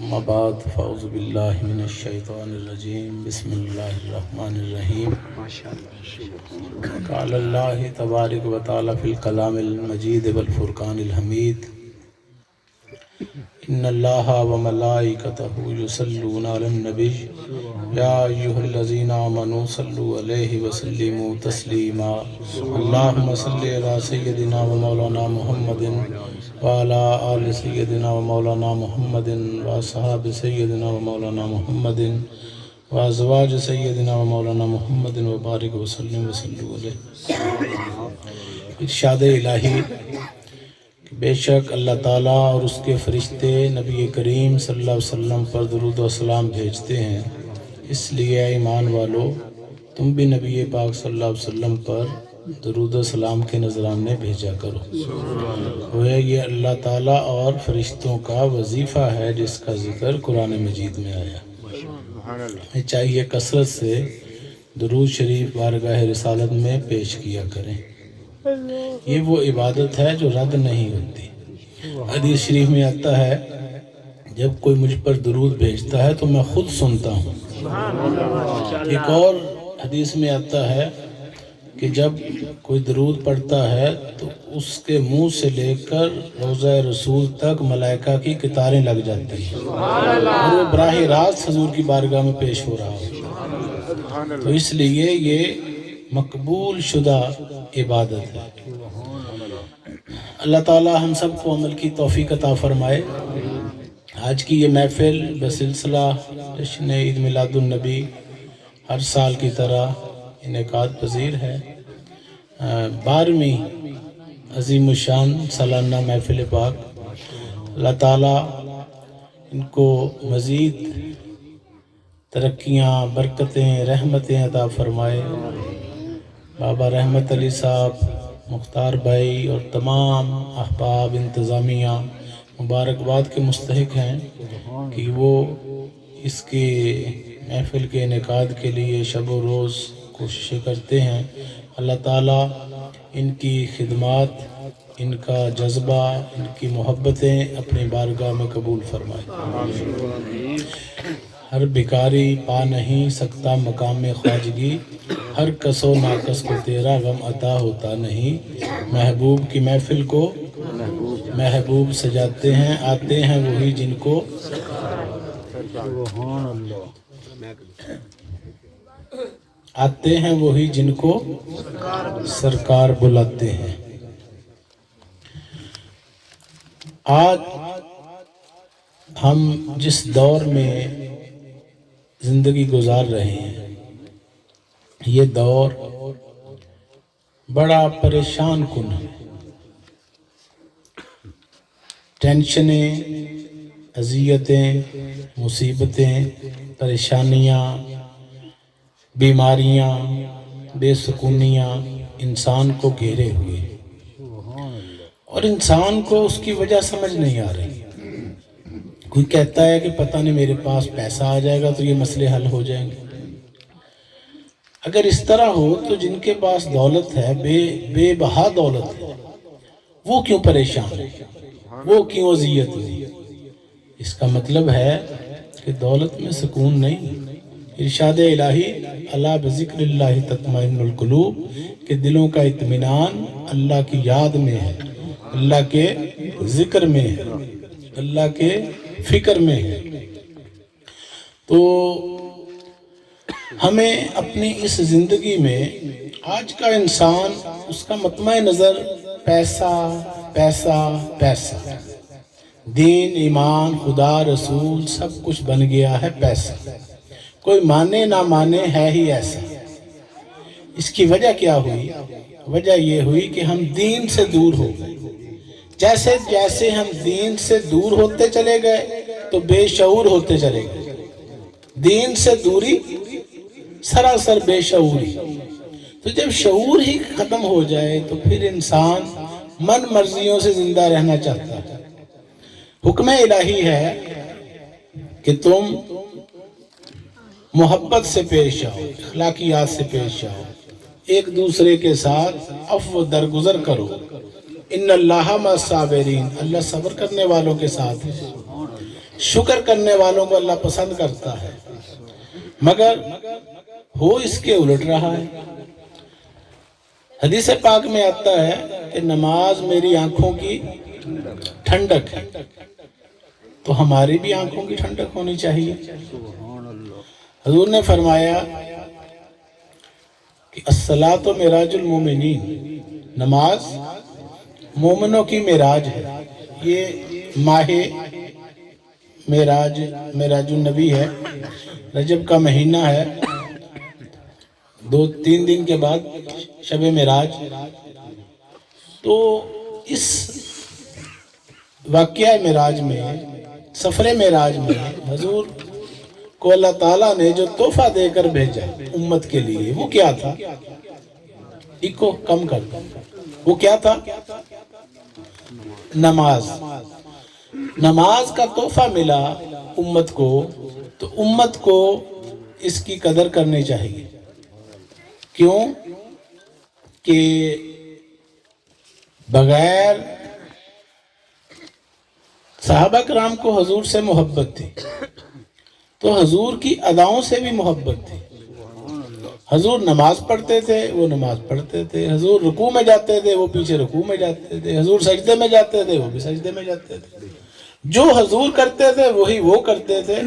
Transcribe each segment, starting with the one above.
اما بعد فاعوذ باللہ من الشیطان الرجیم بسم اللہ الرحمن الرحیم قال اللہ تبارک و تعالی فی الکلام المجید والفرقان الحمید ان اللہ وملائکتہ یصلون علی النبی یا ایھا الذین آمنوا صلوا علیہ وسلموا تسلیما اللہم صلی علی سیدنا و مولانا محمد وعلی آل سیدنا و مولانا محمد واصحاب سیدنا و مولانا محمد وازواج سیدنا و مولانا محمد وبارک وسلم وصلوا علیہ۔ ارشاد الہی کہ بے شک اللہ تعالیٰ اور اس کے فرشتے نبی کریم صلی اللہ علیہ وسلم پر درود و سلام بھیجتے ہیں، اس لیے اے ایمان والو تم بھی نبی پاک صلی اللہ علیہ وسلم پر درود و سلام کے نذرانے بھیجا کرو۔ گویا یہ اللہ تعالیٰ اور فرشتوں کا وظیفہ ہے جس کا ذکر قرآن مجید میں آیا۔ ہمیں چاہیے کثرت سے درود شریف بارگاہ رسالت میں پیش کیا کریں، یہ وہ عبادت ہے جو رد نہیں ہوتی۔ حدیث شریف میں آتا ہے جب کوئی مجھ پر درود بھیجتا ہے تو میں خود سنتا ہوں۔ ایک اور حدیث میں آتا ہے کہ جب کوئی درود پڑھتا ہے تو اس کے منہ سے لے کر روضہ رسول تک ملائکہ کی قطاریں لگ جاتی ہیں اور وہ براہ راست حضور کی بارگاہ میں پیش ہو رہا ہوتا ہے۔ تو اس لیے یہ مقبول شدہ عبادت ہے۔ اللہ تعالی ہم سب کو عمل کی توفیق عطا فرمائے۔ آج کی یہ محفل بسلسلہ جشن عید میلاد النبی ہر سال کی طرح انعقاد پذیر ہے۔ 12ویں عظیم الشان سالانہ محفل پاک۔ اللہ تعالیٰ ان کو مزید ترقیاں، برکتیں، رحمتیں عطا فرمائے۔ بابا رحمت علی صاحب، مختار بھائی اور تمام احباب انتظامیہ مبارکباد کے مستحق ہیں کہ وہ اس کے محفل کے انعقاد کے لیے شب و روز کوششیں کرتے ہیں۔ اللہ تعالیٰ ان کی خدمات، ان کا جذبہ، ان کی محبتیں اپنی بارگاہ میں قبول فرمائے۔ ہر بھکاری پا نہیں سکتا مقام خواجگی، ہر کس و ناکس کو تیرا غم عطا ہوتا نہیں۔ محبوب کی محفل کو محبوب سجاتے ہیں، آتے ہیں وہی جن کو آتے ہیں وہی جن کو سرکار بلاتے ہیں۔ آج ہم جس دور میں زندگی گزار رہے ہیں یہ دور بڑا پریشان کن ہے۔ ٹینشنیں، اذیتیں، مصیبتیں، پریشانیاں، بیماریاں، بے سکونیاں انسان کو گھیرے ہوئے اور انسان کو اس کی وجہ سمجھ نہیں آ رہی۔ کوئی کہتا ہے کہ پتہ نہیں میرے پاس پیسہ آ جائے گا تو یہ مسئلے حل ہو جائیں گے۔ اگر اس طرح ہو تو جن کے پاس دولت ہے، بے بہا دولت ہے، وہ کیوں پریشان ہے، وہ کیوں اذیت ہوئی؟ اس کا مطلب ہے کہ دولت میں سکون نہیں۔ ارشاد الہی الا بذکر اللہ تطمئن القلوب، کہ دلوں کا اطمینان اللہ کی یاد میں ہے، اللہ کے ذکر میں ہے، اللہ کے فکر میں ہے۔ تو ہمیں اپنی اس زندگی میں آج کا انسان، اس کا مطمع نظر پیسہ پیسہ پیسہ، دین، ایمان، خدا، رسول سب کچھ بن گیا ہے پیسہ۔ کوئی مانے نہ مانے ہے ہی ایسا۔ اس کی وجہ کیا ہوئی؟ وجہ یہ ہوئی کہ ہم دین سے دور ہو گئے۔ جیسے جیسے ہم دین سے دور ہوتے چلے گئے تو بے شعور ہوتے چلے گئے۔ دین سے دوری سراسر بے شعوری۔ تو جب شعور ہی ختم ہو جائے تو پھر انسان من مرضیوں سے زندہ رہنا چاہتا ہے۔ حکم الہی ہے کہ تم محبت سے پیش آؤ، اخلاقیات سے پیش آؤ، ایک دوسرے کے ساتھ عفو درگزر کرو، ان اللہ مع الصابرین، اللہ صبر کرنے والوں کے ساتھ ہے، شکر کرنے والوں کو اللہ پسند کرتا ہے، مگر ہو اس کے الٹ رہا ہے۔ حدیث پاک میں آتا ہے کہ نماز میری آنکھوں کی ٹھنڈک ہے، تو ہماری بھی آنکھوں کی ٹھنڈک ہونی چاہیے۔ حضور نے فرمایا کہ الصلاۃ معراج المومنین، نماز مومنوں کی معراج ہے۔ یہ ماہ معراج النبی ہے، رجب کا مہینہ ہے، 2-3 دن کے بعد شب معراج۔ تو اس واقعہ معراج میں، سفر معراج میں حضور کو اللہ تعالیٰ نے جو تحفہ دے کر بھیجا امت کے لیے، وہ کیا تھا؟ ایک کم کر دو، وہ کیا تھا؟ نماز۔ نماز کا تحفہ ملا امت کو، تو امت کو اس کی قدر کرنی چاہیے۔ کیوں کہ بغیر صحابہ کرام کو حضور سے محبت تھی، تو حضور کی اداؤں سے بھی محبت تھی۔ حضور نماز پڑھتے تھے، وہ نماز پڑھتے تھے، حضور رکوع میں جاتے تھے، وہ پیچھے رکوع میں جاتے تھے، حضور سجدے میں جاتے تھے، وہ بھی سجدے میں جاتے تھے۔ جو حضور کرتے تھے وہی وہ کرتے تھے۔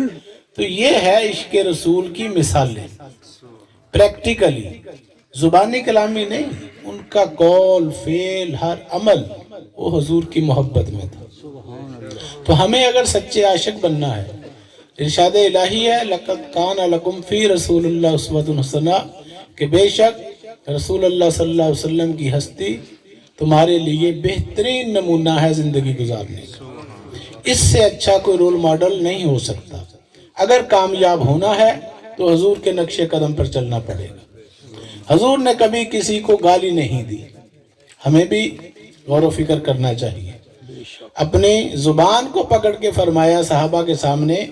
تو یہ ہے عشق رسول کی مثالیں، پریکٹیکلی، زبانی کلامی نہیں، ان کا قول فعل ہر عمل وہ حضور کی محبت میں تھا۔ تو ہمیں اگر سچے عاشق بننا ہے، ارشاد الہی ہے لَقَدْ كَانَ لَكُمْ فِي رَسُولِ اللَّهِ أُسْوَةٌ حَسَنَةٌ، کہ بے شک رسول اللہ صلی اللہ علیہ وسلم کی ہستی تمہارے لیے بہترین نمونہ ہے زندگی گزارنے کا۔ اس سے اچھا کوئی رول ماڈل نہیں ہو سکتا۔ اگر کامیاب ہونا ہے تو حضور کے نقش قدم پر چلنا پڑے گا۔ حضور نے کبھی کسی کو گالی نہیں دی، ہمیں بھی غور و فکر کرنا چاہیے۔ اپنی زبان کو پکڑ کے فرمایا صحابہ کے سامنے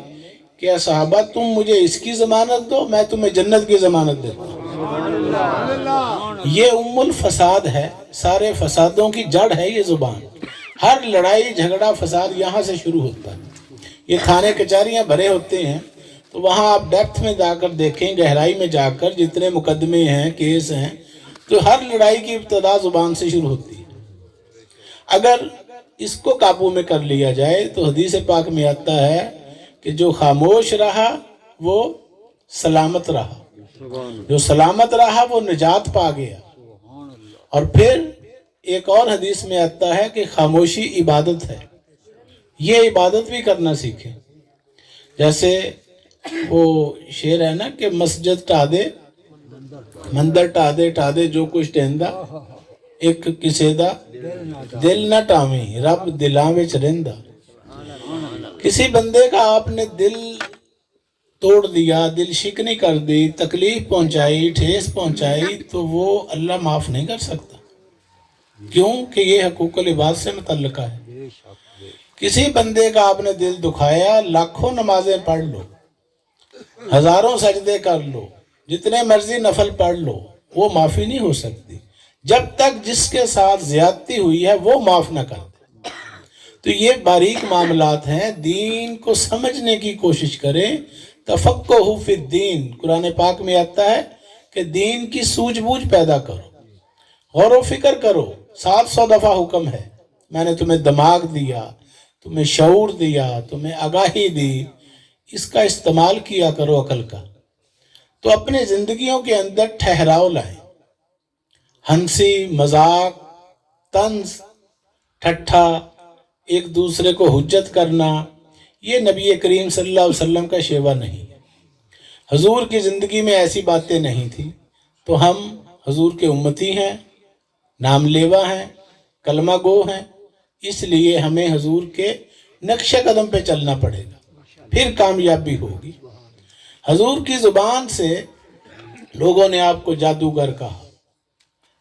کہ صحابہ تم مجھے اس کی ضمانت دو، میں تمہیں جنت کی ضمانت دیتا ہوں۔ یہ ام الفساد ہے، سارے فسادوں کی جڑ ہے یہ زبان۔ ہر لڑائی جھگڑا فساد یہاں سے شروع ہوتا ہے۔ یہ تھانے کچہریاں بھرے ہوتے ہیں، تو وہاں آپ ڈیپتھ میں جا کر دیکھیں، گہرائی میں جا کر جتنے مقدمے ہیں، کیس ہیں، تو ہر لڑائی کی ابتدا زبان سے شروع ہوتی ہے۔ اگر اس کو قابو میں کر لیا جائے تو حدیث پاک میں آتا ہے کہ جو خاموش رہا وہ سلامت رہا، جو سلامت رہا وہ نجات پا گیا۔ اور پھر ایک اور حدیث میں آتا ہے کہ خاموشی عبادت ہے، یہ عبادت بھی کرنا سیکھیں۔ جیسے وہ شعر ہے نا کہ مسجد ٹا دے مندر ٹا دے جو کچھ ٹہندا، ایک کسے دا دل نہ ٹاویں رب دلاں وچ رہندا۔ کسی بندے کا آپ نے دل توڑ دیا، دل شکنی کر دی، تکلیف پہنچائی، ٹھیس پہنچائی، تو وہ اللہ معاف نہیں کر سکتا۔ کیوں کہ یہ حقوق العباد سے متعلقہ ہے۔ کسی بندے کا آپ نے دل دکھایا، لاکھوں نمازیں پڑھ لو، ہزاروں سجدے کر لو، جتنے مرضی نفل پڑھ لو، وہ معافی نہیں ہو سکتی جب تک جس کے ساتھ زیادتی ہوئی ہے وہ معاف نہ کر دے۔ تو یہ باریک معاملات ہیں، دین کو سمجھنے کی کوشش کریں۔ تفقہ فی الدین، قرآن پاک میں آتا ہے کہ دین کی سوجھ بوجھ پیدا کرو، غور و فکر کرو۔ 700 دفعہ حکم ہے، میں نے تمہیں دماغ دیا، تمہیں شعور دیا، تمہیں آگاہی دی، اس کا استعمال کیا کرو عقل کا۔ تو اپنے زندگیوں کے اندر ٹھہراؤ لائیں۔ ہنسی، مذاق، طنز، ٹھٹھا، ایک دوسرے کو حجت کرنا، یہ نبی کریم صلی اللہ علیہ وسلم کا شیوا نہیں ہے۔ حضور کی زندگی میں ایسی باتیں نہیں تھی۔ تو ہم حضور کے امتی ہیں، نام لیوا ہیں، کلمہ گو ہیں، اس لیے ہمیں حضور کے نقش قدم پہ چلنا پڑے گا، پھر کامیابی ہوگی۔ حضور کی زبان سے لوگوں نے آپ کو جادوگر کہا،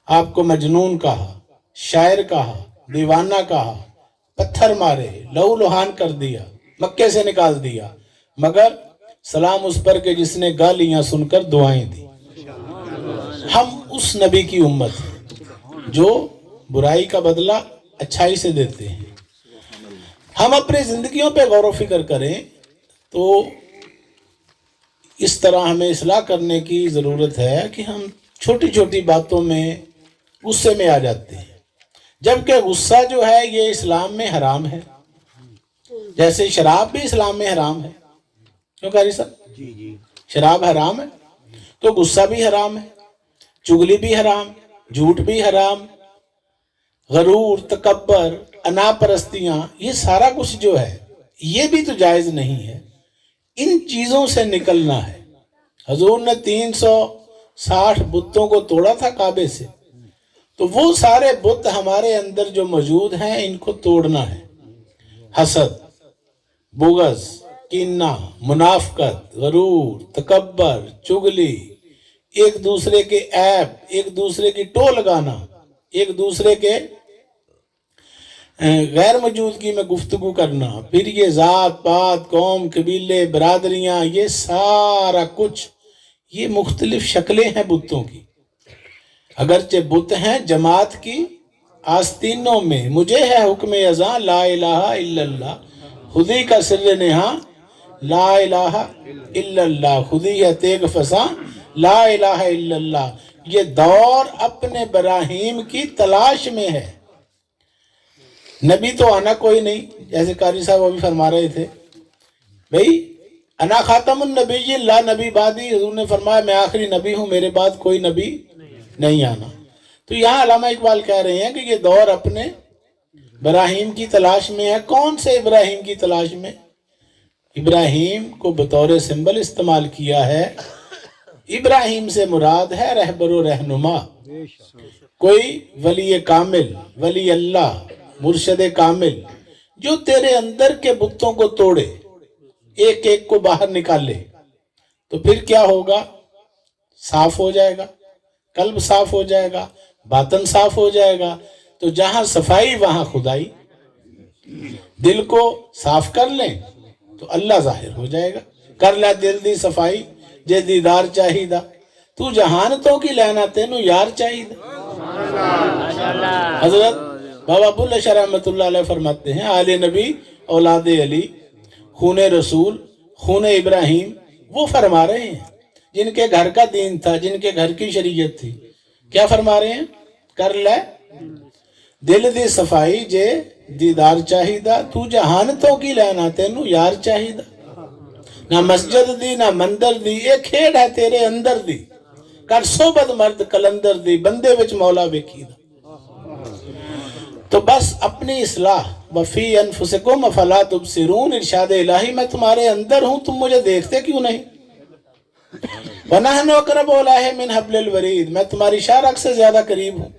آپ کو مجنون کہا، شاعر کہا، دیوانہ کہا، پتھر مارے، لہو لہان کر دیا، مکے سے نکال دیا، مگر سلام اس پر کہ جس نے گالیاں سن کر دعائیں دی۔ ہم اس نبی کی امت ہیں جو برائی کا بدلہ अच्छाई से देते हैं। हम अपनी जिंदगियों पे गौर व फिक्र करें तो इस तरह हमें इस्लाह करने की ज़रूरत है कि हम छोटी छोटी बातों में गुस्से में आ जाते हैं, जबकि गुस्सा जो है ये इस्लाम में हराम है। जैसे शराब भी इस्लाम में हराम है, क्यों कारी साहब? शराब हराम है तो गुस्सा भी हराम है, चुगली भी हराम, झूठ भी हराम, गरूर, तकब्बर, अनापरस्तियां, ये सारा कुछ जो है ये भी तो जायज नहीं है। इन चीजों से निकलना है। हजूर ने 360 बुतों को तोड़ा था काबे से, तो वो सारे बुत हमारे अंदर जो मौजूद हैं इनको तोड़ना है। हसद, बुग़्ज़, कीना, मुनाफकत, गरूर, तकब्बर, चुगली, एक दूसरे के ऐब, एक दूसरे की टो लगाना, एक दूसरे के गैर मौजूदगी में गुफ्तगू करना, फिर ये ज़ात पात, कौम, कबीले, बरादरियां, ये सारा कुछ ये मुख्तलिफ शक्लें हैं बुतों की। अगरचे बुत हैं जमात की आस्तीनों में, मुझे है हुक्म अज़ां ला इलाहा इल्लल्लाह, खुदी का सिर नेहा ला इलाहा इल्लल्लाह, खुदी है तेग फसा ला इलाहा इल्लल्लाह। ये दौर अपने बराहीम की तलाश में है। नबी तो आना कोई नहीं, जैसे कारी साहब अभी फरमा रहे थे, भाई अना खातमुन नबी ला नबी बादी, हुजूर ने फरमाया मैं आखिरी नबी हूँ, मेरे बाद कोई नबी नहीं आना। तो यहाँ अल्लामा इकबाल कह रहे हैं कि ये दौर अपने इब्राहिम की तलाश में है। कौन से इब्राहिम की तलाश में? इब्राहिम को बतौर सिंबल इस्तेमाल किया है। इब्राहिम से मुराद है रहबर रहनुमा, कोई वली कामिल, वली अल्लाह, मुर्शद कामिल, जो तेरे अंदर के बुतों को तोड़े, एक एक को बाहर निकाले। तो फिर क्या होगा? साफ हो जाएगा, कल्ब साफ हो जाएगा, बातन साफ हो जाएगा। तो जहां सफाई वहां खुदाई। दिल को साफ कर लें तो अल्लाह जाहिर हो जाएगा। कर ले दिल दी सफाई जे दीदार चाहिदा, तू जहानतों की लेना तेनू यार चाहिदा। हजरत बाबा बुल्ले शाह रहमतुल्लाह अलैह फरमाते हैं, आले नबी औलादे अली, खूने रसूल, खूने इब्राहिम, वो फरमा रहे हैं जिनके घर का दीन था, जिनके घर की शरीयत थी। क्या फरमा रहे हैं? कर ले दिल दी सफाई जे दीदार चाहिदा, तू जहानतों की लेना तेनू यार चाहिदा। ना मस्जिद दी ना मंदिर दी, ये खेड है तेरे अंदर दी, कर सोबत मर्द कलंदर दी, बंदे विच मौला वेखीदा। तो बस अपनी इस्लाह, वफी अनफुसिकुम अफला तुबसिरून, इरशाद इलाही, मैं तुम्हारे अंदर हूं, तुम मुझे देखते क्यों नहीं? वनहनु अक़रबु इलैहि मिन हब्लिल वरीद, मैं तुम्हारी शारक से ज्यादा करीब हूं।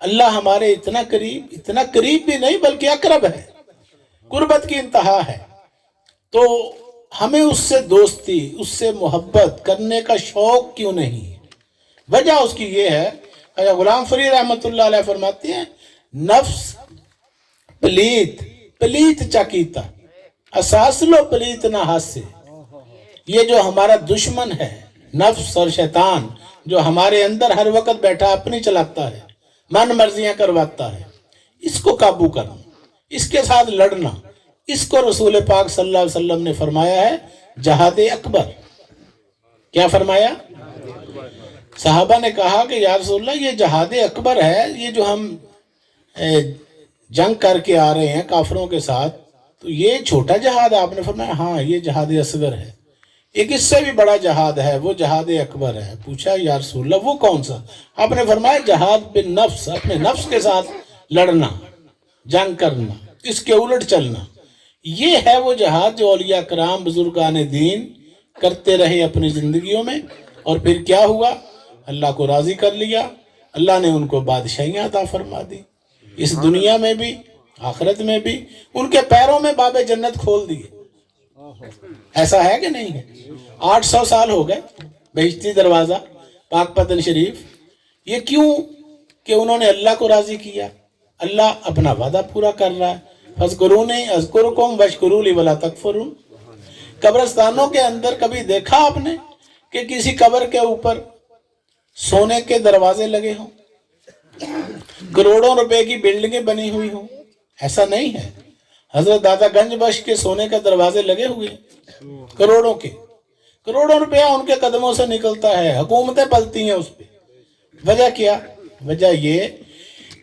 अल्लाह हमारे इतना करीब भी नहीं बल्कि अकरब है, कुर्बत की इंतहा है। तो हमें उससे दोस्ती, उससे मोहब्बत करने का शौक क्यों नहीं? वजह उसकी ये है, गुलाम फरीद रहमतुल्लाह अलैह फरमाते हैं, नफ्स पलीत चाकीता, असास लो पलीत ना हासे। ये जो हमारा दुश्मन है नफ्स और शैतान, जो हमारे अंदर हर वक्त बैठा अपनी चलाता है, मन मर्जियां करवाता है, इसको काबू करना, इसके साथ लड़ना, इसको रसूल पाक सल्लल्लाहु अलैहि वसल्लम ने फरमाया है जहाद अकबर। क्या फरमाया? सहाबा ने कहा कि या रसूलल्लाह, ये जहाद अकबर है, ये जो हम जंग करके आ रहे हैं काफिरों के साथ, तो ये छोटा जहाद? आपने फरमाया हाँ, ये जहाद असगर है। एक इससे भी बड़ा जहाद है, वो जहाद अकबर है। पूछा या रसूलल्लाह वो कौन सा? आपने फरमाया जहाद बिन नफ्स, अपने नफ्स के साथ लड़ना, जंग करना, इसके उलट चलना। ये है वो जहाद जो औलिया कराम बुजुर्गान दीन करते रहे अपनी जिंदगियों में। और फिर क्या हुआ? अल्लाह को राजी कर लिया, अल्लाह ने उनको बादशाहियां अता फरमा दी, इस दुनिया में भी आखिरत में भी। उनके पैरों में बाबे जन्नत खोल दिए। ऐसा है कि नहीं है? 800 साल हो गए बहिश्ती दरवाजा पाक पतन शरीफ। ये क्यों? कि उन्होंने अल्लाह को राजी किया। अल्लाह अपना वादा पूरा कर रहा है, फज़कुरूनी अज़कुरुकुम वशकुरूली वला तकफुरून। कब्रिस्तानों के अंदर कभी देखा आपने कि किसी कब्र के ऊपर सोने के दरवाजे लगे हों? करोड़ों रुपए की बिल्डिंगें बनी हुई हो, ऐसा नहीं है। हजरत दादा गंज बख्श के सोने के दरवाजे लगे हुए करोड़ों के, करोड़ों रुपया उनके कदमों से निकलता है, हुकूमतें पलती हैं उस पर। वजह क्या? वजह ये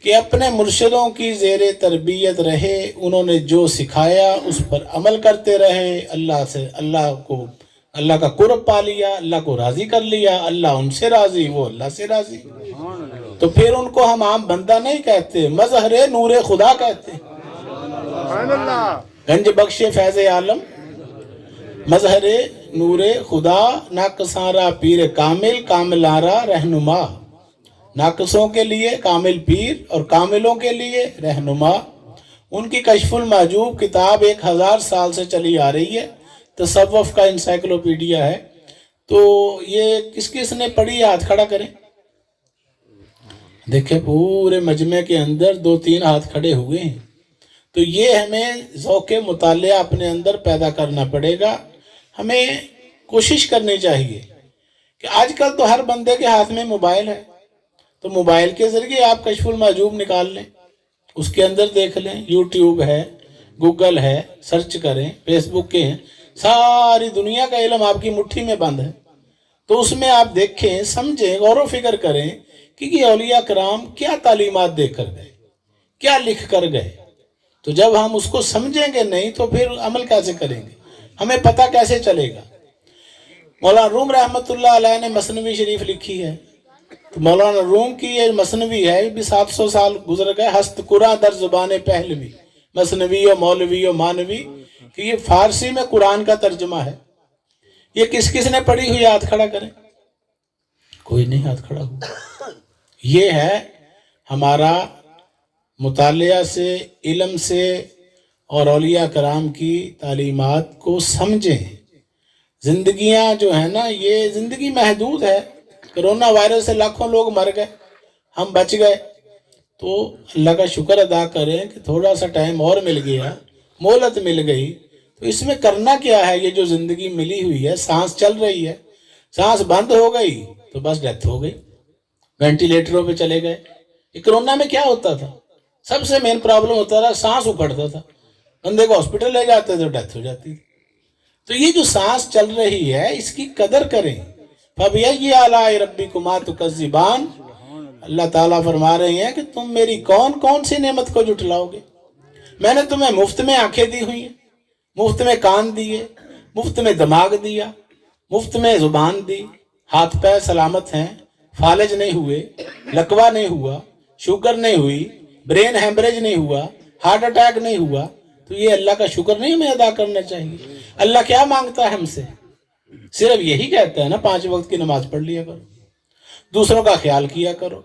कि अपने मुर्शिदों की ज़ेरे तरबियत रहे, उन्होंने जो सिखाया उस पर अमल करते रहे, अल्लाह का कुर्ब पा लिया, अल्लाह को राज़ी कर लिया, अल्लाह उनसे राज़ी, वो अल्लाह से राज़ी। तो फिर उनको हम आम बंदा नहीं कहते, मज़हरे नूरे खुदा कहते। गंज बख्शे फैज़ आलम, मज़हरे नूरे खुदा, नाकसारा पीर कामिल, कामिलारा रहनुमा। नाकसों के लिए कामिल पीर और कामिलों के लिए रहनुमा। उनकी कशफुल महजूब किताब 1000 साल से चली आ रही है, तसव्वुफ का इंसाइक्लोपीडिया है। तो ये किस किस ने पढ़ी, हाथ खड़ा करें। देखें पूरे मजमे के अंदर 2-3 हाथ खड़े हुए हैं। तो ये हमें ज़ौक़े मुतालिया अपने अंदर पैदा करना पड़ेगा। हमें कोशिश करनी चाहिए कि आजकल तो हर बंदे के हाथ में मोबाइल है, तो मोबाइल के ज़रिए आप कशफुल महजूब निकाल लें, उसके अंदर देख लें। यूट्यूब है, गूगल है, सर्च करें, फेसबुक के हैं, सारी दुनिया का इल्म आपकी मुट्ठी में बंद है। तो उसमें आप देखें, समझें, गौर व फिक्र करें कि ये औलिया कराम क्या तालीमात देकर गए, क्या लिख कर गए। तो जब हम उसको समझेंगे नहीं तो फिर अमल कैसे करेंगे, हमें पता कैसे चलेगा। मौलाना रूम रहमतुल्लाह अलैह ने मसनवी शरीफ लिखी है। तो मौलाना रूम की ये मसनवी है, भी 700 साल गुजर गए। हस्त कुरान दर ज़ुबान पहलवी, मसनवी और मौलवी और मानवी, कि ये फारसी में कुरान का तर्जमा है। ये किस किस ने पढ़ी हुई, हाथ खड़ा करें। कोई नहीं हाथ खड़ा हुआ। ये है हमारा मुतालिया से, इल्म से और औलिया कराम की तालीमात को समझें। जिंदगियां जो है ना, ये जिंदगी महदूद है। कोरोना वायरस से लाखों लोग मर गए, हम बच गए। तो अल्लाह का शुक्र अदा करें कि थोड़ा सा टाइम और मिल गया, मोहलत मिल गई। तो इसमें करना क्या है, ये जो जिंदगी मिली हुई है, सांस चल रही है, सांस बंद हो गई तो बस डेथ हो गई, वेंटिलेटरों पे चले गए। ये कोरोना में क्या होता था, सबसे मेन प्रॉब्लम होता था, सांस उखड़ता था, बंदे को हॉस्पिटल ले जाते तो डेथ हो जाती थी। तो ये जो सांस चल रही है, इसकी कदर करें। फबिअय्यि आलाइ रब्बिकुमा तुकज़्ज़िबान, अल्लाह ताला फरमा रहे हैं कि तुम मेरी कौन कौन सी नेमत को जुटलाओगे। मैंने तुम्हें मुफ्त में आंखें दी हुई हैं, मुफ्त में कान दिए, मुफ्त में दिमाग दिया, मुफ्त में जुबान दी, हाथ पैर सलामत हैं, फालिज नहीं हुए, लकवा नहीं हुआ, शुगर नहीं हुई, ब्रेन हैमरेज नहीं हुआ, हार्ट अटैक नहीं हुआ। तो ये अल्लाह का शुक्र नहीं हमें अदा करना चाहिए। अल्लाह क्या मांगता है हमसे, सिर्फ यही कहता है ना, 5 वक्त की नमाज पढ़ लिया करो, दूसरों का ख्याल किया करो,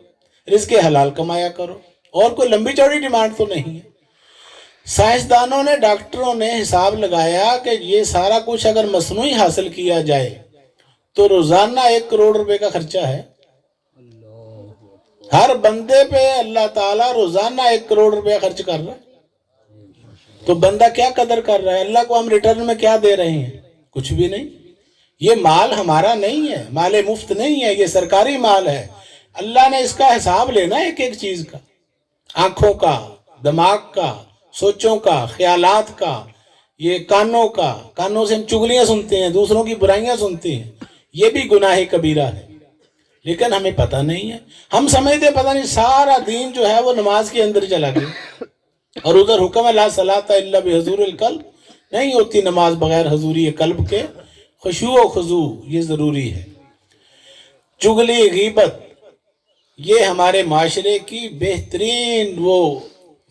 रिज़्क़ हलाल कमाया करो, और कोई लंबी चौड़ी डिमांड तो नहीं है। साइंसदानों ने, डॉक्टरों ने हिसाब लगाया कि ये सारा कुछ अगर मसनूई हासिल किया जाए तो रोजाना 1 करोड़ रुपए का खर्चा है। हर बंदे पे अल्लाह ताला रोजाना 1 करोड़ रुपया खर्च कर रहा है। तो बंदा क्या कदर कर रहा है, अल्लाह को हम रिटर्न में क्या दे रहे हैं, कुछ भी नहीं। ये माल हमारा नहीं है, माल मुफ्त नहीं है, ये सरकारी माल है। अल्लाह ने इसका हिसाब लेना एक एक चीज का, आंखों का, दिमाग का, सोचों का, ख्यालात का, ये कानों का, कानों से हम चुगलियां सुनते हैं, दूसरों की बुराइयां सुनते हैं, ये भी गुनाह कबीरा है। लेकिन हमें पता नहीं है, हम समझते पता नहीं सारा दीन जो है वो नमाज के अंदर चला गया, और उधर हुक्म है ला सलाता इल्ला बिहुजूरिल कल्ब, नहीं होती नमाज बगैर हजूरी कल्ब के। खुशू व खुजू ये जरूरी है। चुगली, गीबत, ये हमारे माशरे की बेहतरीन वो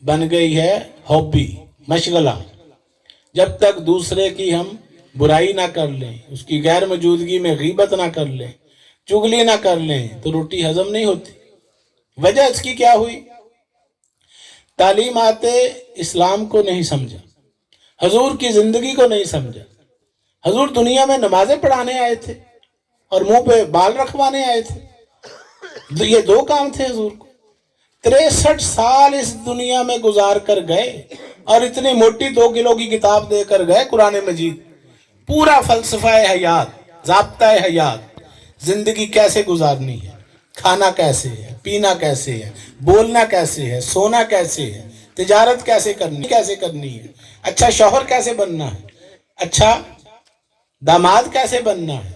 बन गई है हॉबी, मशगला। जब तक दूसरे की हम बुराई ना कर लें, उसकी गैर मौजूदगी में गीबत ना कर लें, चुगली ना कर लें, तो रोटी हजम नहीं होती। वजह इसकी क्या हुई, तालीमाते इस्लाम को नहीं समझा, हजूर की जिंदगी को नहीं समझा। हजूर दुनिया में नमाजें पढ़ाने आए थे और मुंह पे बाल रखवाने आए थे। ये 2 काम थे हजूर को। 63 साल इस दुनिया में गुजार कर गए और इतनी मोटी 2 किलो की किताब देकर गए, कुरान मजीद। पूरा फलसफा हयात, ज़ाब्ता हयात, जिंदगी कैसे गुजारनी है, کھانا کیسے ہے، پینا کیسے ہے، بولنا کیسے ہے، سونا کیسے ہے، تجارت کیسے کرنی ہے، اچھا شوہر کیسے بننا ہے، اچھا داماد کیسے بننا ہے،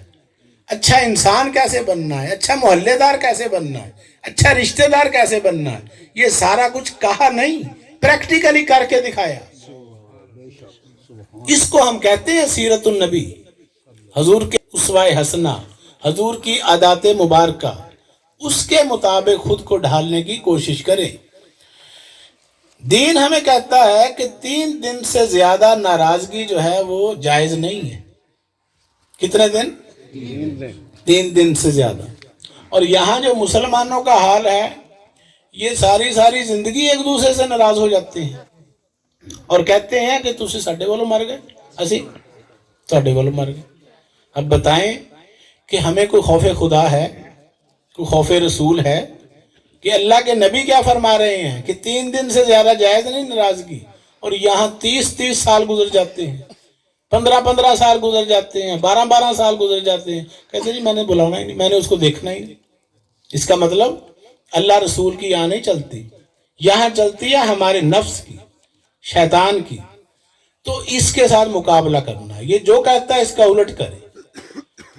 اچھا انسان کیسے بننا ہے، اچھا محلے دار کیسے بننا ہے، اچھا رشتہ دار کیسے بننا ہے. یہ سارا کچھ کہا نہیں، پریکٹیکلی کر کے دکھایا. اس کو ہم کہتے ہیں سیرت النبی، حضور کے اسوہ حسنہ، حضور کی عادات مبارکہ. اس کے مطابق خود کو ڈھالنے کی کوشش کریں. دین ہمیں کہتا ہے کہ 3 دن سے زیادہ ناراضگی جو ہے وہ جائز نہیں ہے. کتنے دن؟ 3 دن سے زیادہ. اور یہاں جو مسلمانوں کا حال ہے، یہ ساری زندگی ایک دوسرے سے ناراض ہو جاتے ہیں اور کہتے ہیں کہ تسی ساڈے والوں مر گئے، اسی تواڈے والوں مر گئے. اب بتائیں کہ ہمیں کوئی خوف خدا ہے، کوئی خوف رسول ہے؟ کہ اللہ کے نبی کیا فرما رہے ہیں کہ 3 دن سے زیادہ جائز نہیں ناراضگی، اور یہاں 30 سال گزر جاتے ہیں، 15 سال گزر جاتے ہیں، 12 سال گزر جاتے ہیں. کہتے جی میں نے بلانا ہی نہیں، میں نے اس کو دیکھنا ہی نہیں. اس کا مطلب اللہ رسول کی یہاں نہیں چلتی، یہاں چلتی ہے ہمارے نفس کی، شیطان کی. تو اس کے ساتھ مقابلہ کرنا ہے. یہ جو کہتا ہے اس کا الٹ کریں.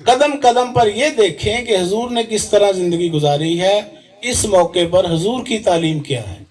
قدم قدم پر یہ دیکھیں کہ حضور نے کس طرح زندگی گزاری ہے. اس موقع پر حضور کی تعلیم کیا ہے.